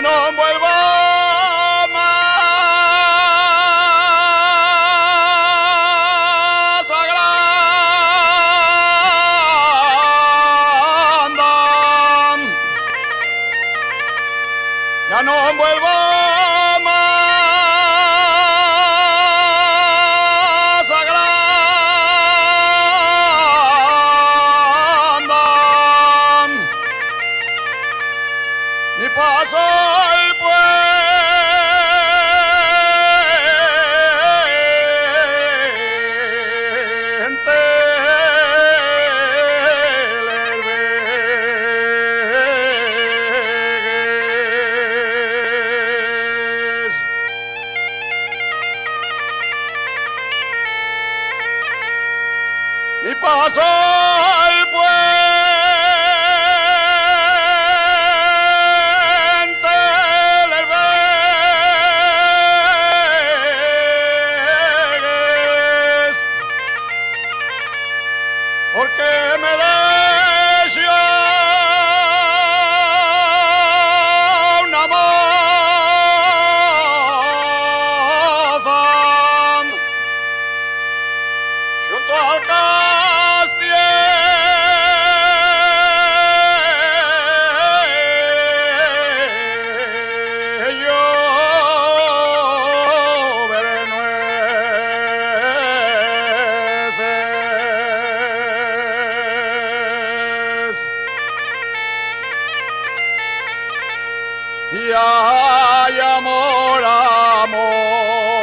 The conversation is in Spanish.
no vuelvo más a Granda. Ya no vuelvo más a Granda. Ni paso el puente Lerbegues. Ni paso el puente Lerbegues, porque me deseó una moza junto al castillo veré nueces. Y hay amor, amor.